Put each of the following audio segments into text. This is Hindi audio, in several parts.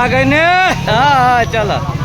गए ने हाँ चलो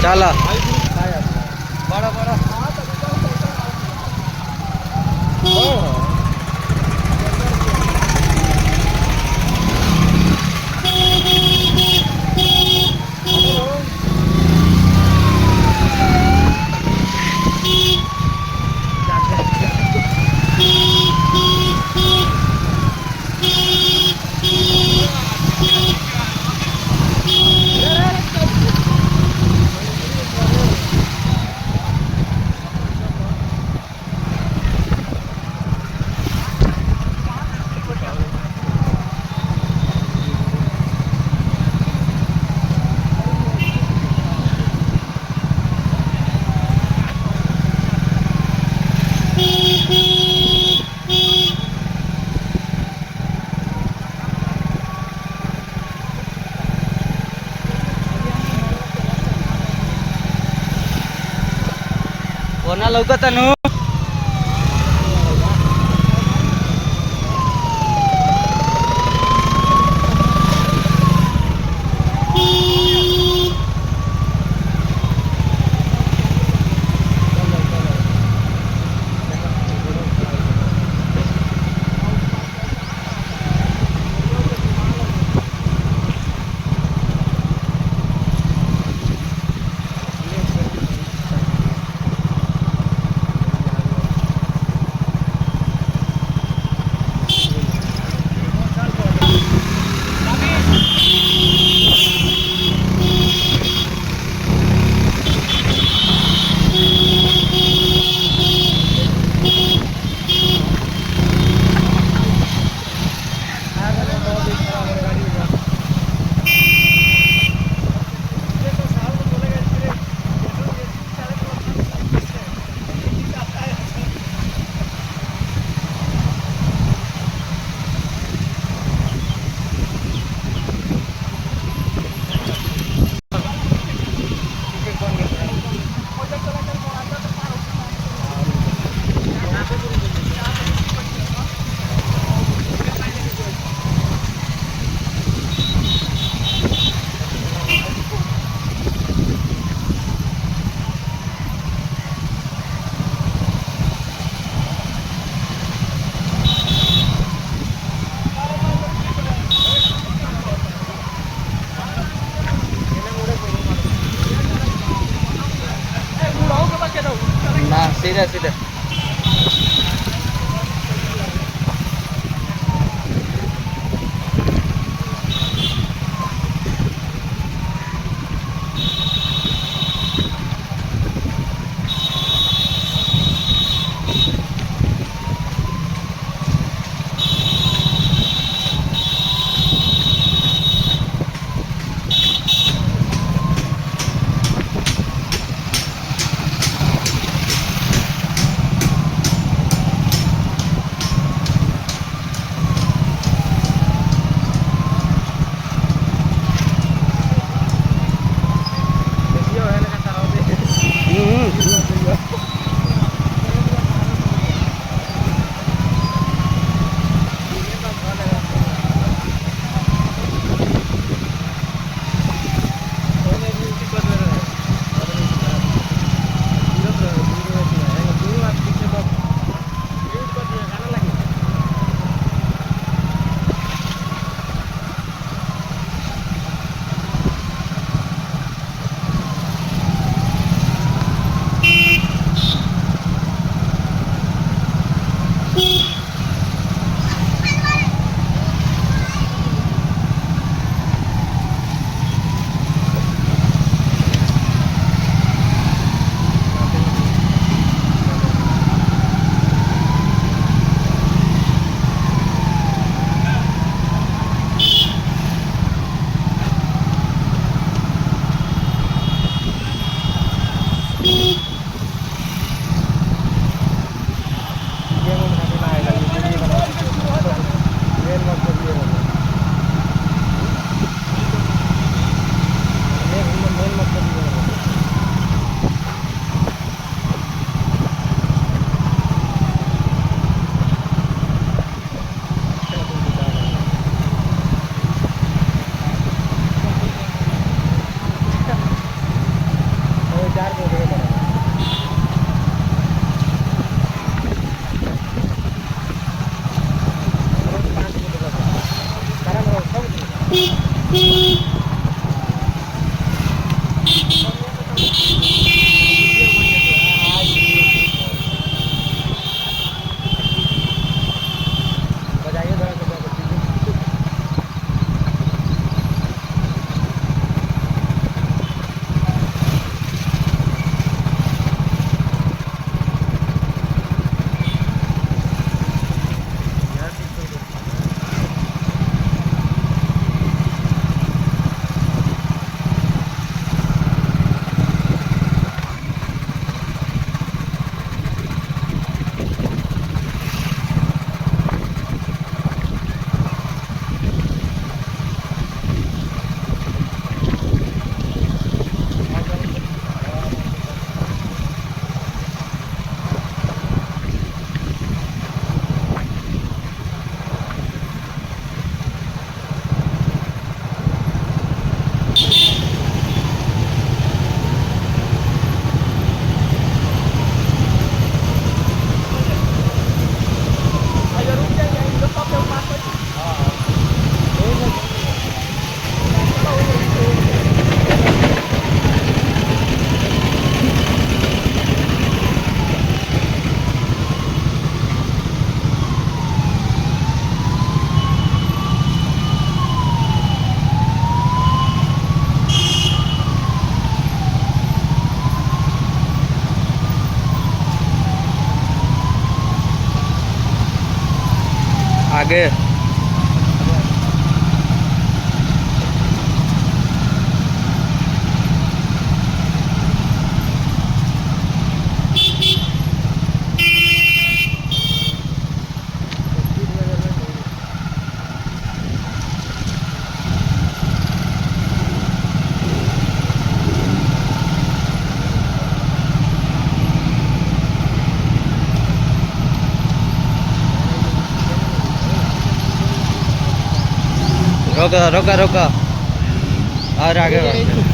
चला बड़ा बड़ा कोणा लवकर नु ना सीधे सीधे रोका रोका रोका और आगे बढ़।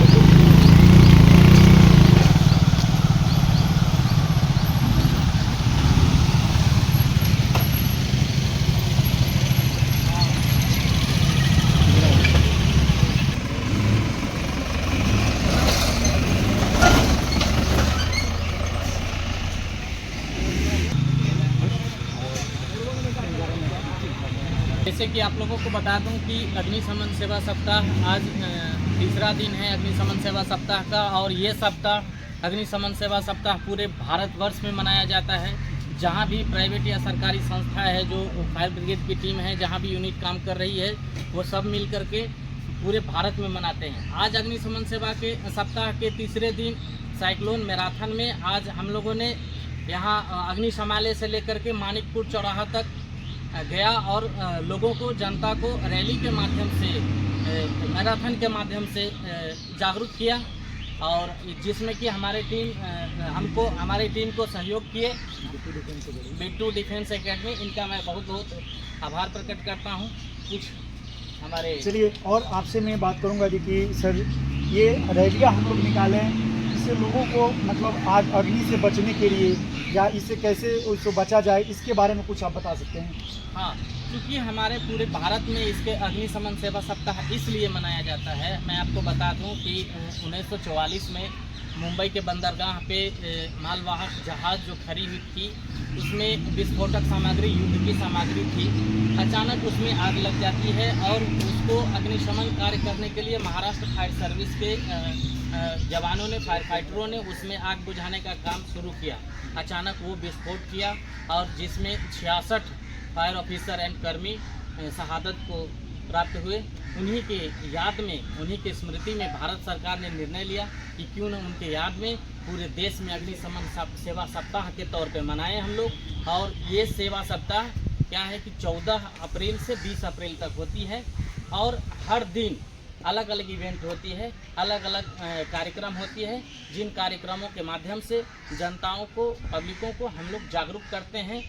जैसे कि आप लोगों को बता दूं कि अग्निशमन सेवा सप्ताह आज तीसरा दिन है अग्निशमन सेवा सप्ताह का, और ये सप्ताह अग्निशमन सेवा सप्ताह पूरे भारतवर्ष में मनाया जाता है। जहां भी प्राइवेट या सरकारी संस्था है, जो फायर ब्रिगेड की टीम है, जहां भी यूनिट काम कर रही है, वो सब मिल कर के पूरे भारत में मनाते हैं। आज अग्निशमन सेवा के सप्ताह के तीसरे दिन साइक्लोन मैराथन में आज हम लोगों ने यहाँ अग्निशमालय से लेकर के मानिकपुर चौराहा तक गया और लोगों को, जनता को रैली के माध्यम से, मैराथन के माध्यम से जागरूक किया, और जिसमें कि हमारी टीम को सहयोग किए बिट्टू डिफेंस एकेडमी, इनका मैं बहुत बहुत आभार प्रकट करता हूं। कुछ हमारे चलिए, और आपसे मैं बात करूंगा जी कि सर ये रैलियाँ हम लोग निकालें, इससे लोगों को मतलब आज अग्नि से बचने के लिए या इससे कैसे उसको बचा जाए, इसके बारे में कुछ आप बता सकते हैं? हाँ, क्योंकि हमारे पूरे भारत में इसके अग्निशमन सेवा सप्ताह इसलिए मनाया जाता है। मैं आपको बता दूं कि 1944 में मुंबई के बंदरगाह पे मालवाहक जहाज़ जो खड़ी हुई थी, उसमें विस्फोटक सामग्री, युद्ध की सामग्री थी। अचानक उसमें आग लग जाती है और उसको अग्निशमन कार्य करने के लिए महाराष्ट्र फायर सर्विस के जवानों ने, फायर फाइटरों ने उसमें आग बुझाने का काम शुरू किया। अचानक वो विस्फोट किया और जिसमें 66 फायर ऑफिसर एंड कर्मी शहादत को प्राप्त हुए। उन्हीं के याद में, उन्हीं के स्मृति में भारत सरकार ने निर्णय लिया कि क्यों न उनके याद में पूरे देश में अग्निशमन सेवा सप्ताह के तौर पे मनाएं हम लोग। और ये सेवा सप्ताह क्या है कि 14 अप्रैल से 20 अप्रैल तक होती है, और हर दिन अलग अलग इवेंट होती है, अलग अलग कार्यक्रम होती है, जिन कार्यक्रमों के माध्यम से जनताओं को, पब्लिकों को हम लोग जागरूक करते हैं।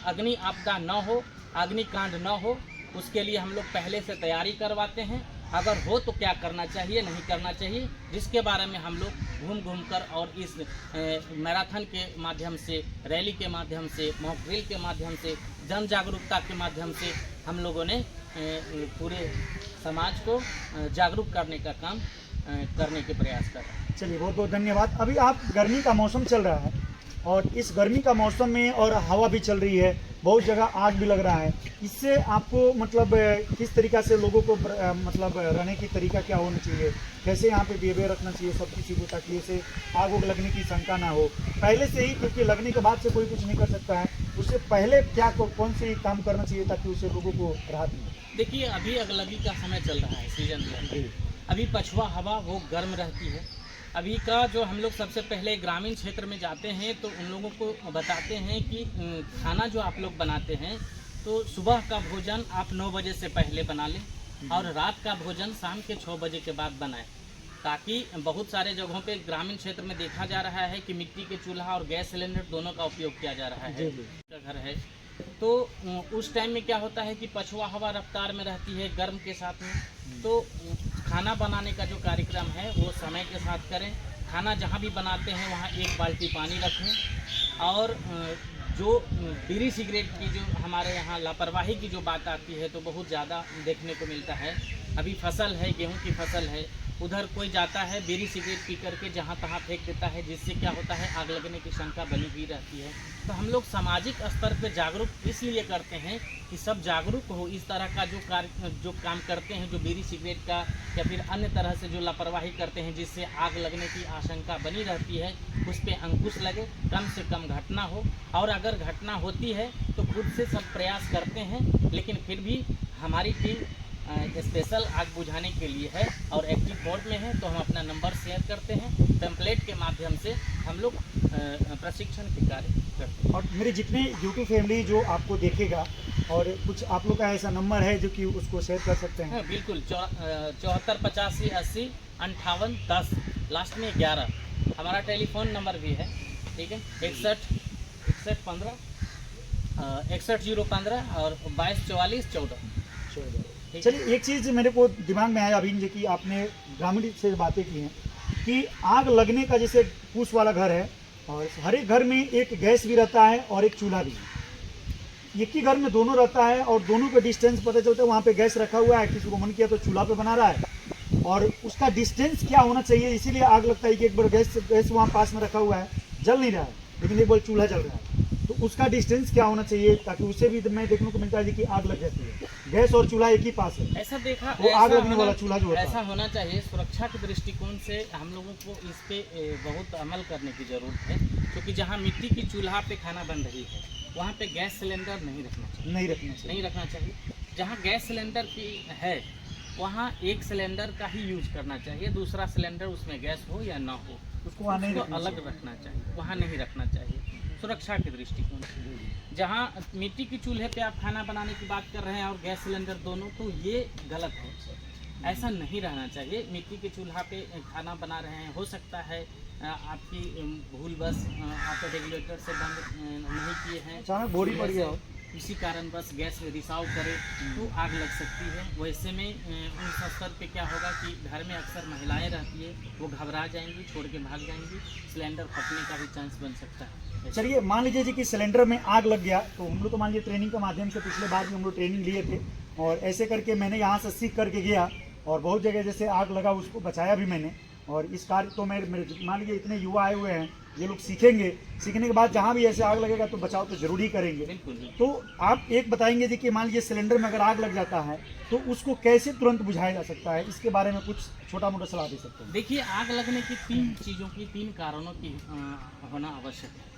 अग्नि आपदा न हो, अग्निकांड न हो, उसके लिए हम लोग पहले से तैयारी करवाते हैं। अगर हो तो क्या करना चाहिए, नहीं करना चाहिए, जिसके बारे में हम लोग घूम घूम कर और इस मैराथन के माध्यम से, रैली के माध्यम से, मॉक ड्रिल के माध्यम से, जन जागरूकता के माध्यम से हम लोगों ने पूरे समाज को जागरूक करने का काम करने के प्रयास कर रहे हैं। चलिए, बहुत बहुत धन्यवाद। अभी आप गर्मी का मौसम चल रहा है, और इस गर्मी का मौसम में और हवा भी चल रही है, बहुत जगह आग भी लग रहा है, इससे आपको मतलब किस तरीक़ा से लोगों को मतलब रहने की तरीका क्या होना चाहिए, कैसे यहाँ पे बिहेवियर रखना चाहिए सब किसी को, ताकि ऐसे आग उग लगने की शंका ना हो पहले से ही, क्योंकि लगने के बाद से कोई कुछ नहीं कर सकता है, उससे पहले क्या कौन से काम करना चाहिए ताकि उससे लोगों को राहत मिले? देखिए, अभी अगलगी का समय चल रहा है, सीजन में अभी पछुआ हवा वो गर्म रहती है। अभी का जो हम लोग सबसे पहले ग्रामीण क्षेत्र में जाते हैं तो उन लोगों को बताते हैं कि खाना जो आप लोग बनाते हैं तो सुबह का भोजन आप 9 बजे से पहले बना लें, और रात का भोजन शाम के 6 बजे के बाद बनाएं, ताकि बहुत सारे जगहों पे ग्रामीण क्षेत्र में देखा जा रहा है कि मिट्टी के चूल्हा और गैस सिलेंडर दोनों का उपयोग किया जा रहा है। घर है तो उस टाइम में क्या होता है कि पछुआ हवा रफ्तार में रहती है गर्म के साथ में, तो खाना बनाने का जो कार्यक्रम है वो समय के साथ करें। खाना जहाँ भी बनाते हैं वहाँ 1 बाल्टी पानी रखें, और जो बीड़ी सिगरेट की जो हमारे यहाँ लापरवाही की जो बात आती है तो बहुत ज़्यादा देखने को मिलता है। अभी फसल है, गेहूं की फसल है, उधर कोई जाता है बीड़ी सिगरेट पी करके जहाँ तहाँ फेंक देता है, जिससे क्या होता है आग लगने की शंका बनी हुई रहती है। तो हम लोग सामाजिक स्तर पर जागरूक इसलिए करते हैं कि सब जागरूक हो, इस तरह का जो काम करते हैं, जो बीड़ी सिगरेट का या फिर अन्य तरह से जो लापरवाही करते हैं जिससे आग लगने की आशंका बनी रहती है, उस पर अंकुश लगे, कम से कम घटना हो। और अगर घटना होती है तो खुद से सब प्रयास करते हैं, लेकिन फिर भी हमारी टीम स्पेशल आग बुझाने के लिए है और एक्टिव मोड में है, तो हम अपना नंबर शेयर करते हैं, टेम्पलेट के माध्यम से हम लोग प्रशिक्षण के कार्य करते हैं। और मेरे जितने यूट्यूब फैमिली जो आपको देखेगा, और कुछ आप लोग का ऐसा नंबर है जो कि उसको शेयर कर सकते हैं? हाँ, बिल्कुल। 74 85 80 58 10 लास्ट में 11 हमारा टेलीफोन नंबर भी है, ठीक है। 61 15 61 015 और 22 44 14। ठीक। चलिए, एक चीज़ मेरे को दिमाग में आया अभी जो कि आपने ग्रामीण से बातें की हैं कि आग लगने का, जैसे फूस वाला घर है और हर एक घर में एक गैस भी रहता है और एक चूल्हा भी है। एक ही घर में दोनों रहता है और दोनों का डिस्टेंस पता चलता है। वहाँ पे गैस रखा हुआ है, किसी को मन किया तो चूल्हा पे बना रहा है और उसका डिस्टेंस क्या होना चाहिए, इसीलिए आग लगता है कि एक बार गैस वहाँ पास में रखा हुआ है, जल नहीं रहा है, लेकिन एक बार चूल्हा जल रहा है, तो उसका डिस्टेंस क्या होना चाहिए ताकि उसे भी मैं देखने को मिलता है कि आग लग जाती है। गैस और चूल्हा एक ही पास है, ऐसा देखा वो आग ऐसा लगने वाला चूल्हा जो होता ऐसा है। होना चाहिए। सुरक्षा के दृष्टिकोण से हम लोगों को इस पे बहुत अमल करने की ज़रूरत है, क्योंकि जहाँ मिट्टी की चूल्हा पे खाना बन रही है वहाँ पे गैस सिलेंडर नहीं रखना चाहिए, नहीं रखना चाहिए। जहाँ गैस सिलेंडर की है वहाँ एक सिलेंडर का ही यूज करना चाहिए, दूसरा सिलेंडर उसमें गैस हो या ना हो उसको वहाँ नहीं उसको रखना अलग चाहिए। रखना चाहिए, वहाँ नहीं रखना चाहिए सुरक्षा के दृष्टिकोण से। जहाँ मिट्टी की चूल्हे पे आप खाना बनाने की बात कर रहे हैं और गैस सिलेंडर दोनों, तो ये गलत है, ऐसा नहीं रहना चाहिए। मिट्टी के चूल्हा पे खाना बना रहे हैं, हो सकता है आपकी भूलवश आप रेगुलेटर से बंद नहीं किए हैं, अचानक बोरी पड़ गया हो। इसी कारण बस गैस रिसाव करे तो आग लग सकती है। वैसे में उस स्तर पे क्या होगा कि घर में अक्सर महिलाएं रहती है, वो घबरा जाएंगी, छोड़ के भाग जाएंगी, सिलेंडर फटने का भी चांस बन सकता है। चलिए, मान लीजिए जी कि सिलेंडर में आग लग गया, तो हम लोग तो मान लीजिए ट्रेनिंग के माध्यम से पिछले बार भी हम लोग ट्रेनिंग लिए थे और ऐसे करके मैंने यहाँ से सीख करके गया और बहुत जगह जैसे आग लगा उसको बचाया भी मैंने। और इस कार्य तो मेरे मान लीजिए इतने युवा आए हुए हैं, ये लोग सीखेंगे, सीखने के बाद जहाँ भी ऐसे आग लगेगा तो बचाव तो जरूरी करेंगे। बिल्कुल। तो आप एक बताएंगे जी कि मान लीजिए सिलेंडर में अगर आग लग जाता है तो उसको कैसे तुरंत बुझाया जा सकता है, इसके बारे में कुछ छोटा मोटा सलाह दे सकते हैं? देखिए, आग लगने की 3 चीज़ों की, 3 कारणों की होना आवश्यक है।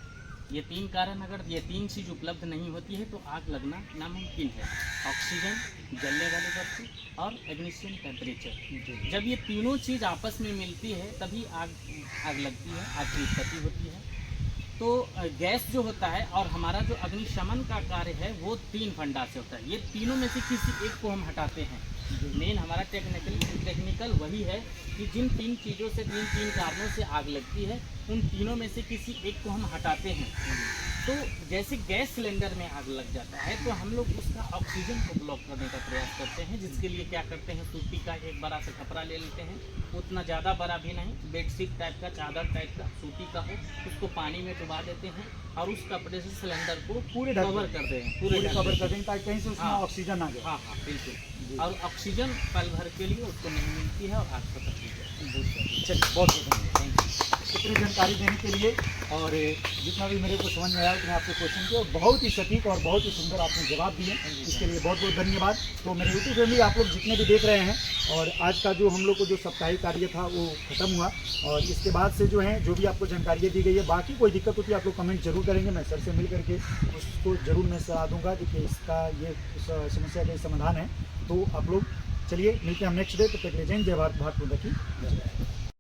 ये 3 कारण, अगर ये 3 चीज़ उपलब्ध नहीं होती है तो आग लगना नामुमकिन है। ऑक्सीजन, जलने वाली वस्तु और इग्निशन टेम्परेचर। जब ये तीनों चीज़ आपस में मिलती है तभी आग लगती है, आग की उत्पत्ति होती है। तो गैस जो होता है और हमारा जो अग्निशमन का कार्य है वो 3 फंडा से होता है। ये तीनों में से किसी एक को हम हटाते हैं। मेन हमारा टेक्निकल वही है कि जिन 3 चीज़ों से, 3 कारणों से आग लगती है, उन तीनों में से किसी एक को हम हटाते हैं। तो जैसे गैस सिलेंडर में आग लग जाता है तो हम लोग उसका ऑक्सीजन को ब्लॉक करने का प्रयास करते हैं, जिसके लिए क्या करते हैं, सूती का एक बड़ा सा कपड़ा ले लेते हैं, उतना ज़्यादा बड़ा भी नहीं, बेडशीट टाइप का, चादर टाइप का, सूती का हो, उसको पानी में डुबा देते हैं और उस कपड़े से सिलेंडर को पूरे कवर कर दें, पूरे कवर कर देंगे ताकि कहीं से उसमें हाँ। ऑक्सीजन आ जाए। हाँ हाँ बिल्कुल। और ऑक्सीजन पल भर के लिए उसको नहीं मिलती है और आग खत्म हो जाती है। चलिए, बहुत बहुत धन्यवाद थैंक यू। इतनी जानकारी देने के लिए और जितना भी मेरे को समझ में आया उतने आपके क्वेश्चन के, और बहुत ही सटीक और बहुत ही सुंदर आपने जवाब दिए, इसके लिए बहुत बहुत धन्यवाद। तो मेरे यूट्यूब फैमिली आप लोग जितने भी देख रहे हैं, और आज का जो हम लोग को जो साप्ताहिक कार्य था वो खत्म हुआ, और इसके बाद से जो है जो भी आपको जानकारियाँ दी गई है, बाकी कोई दिक्कत होती है आप लोग कमेंट जरूर करेंगे, मैं सर से मिल करके उसको जरूर मैं सलाह दूँगा कि इसका ये समस्या का समाधान है। तो आप लोग चलिए मिलते हैं हम नेक्स्ट डे, तब तक ले जय भारत, भारत माता की जय।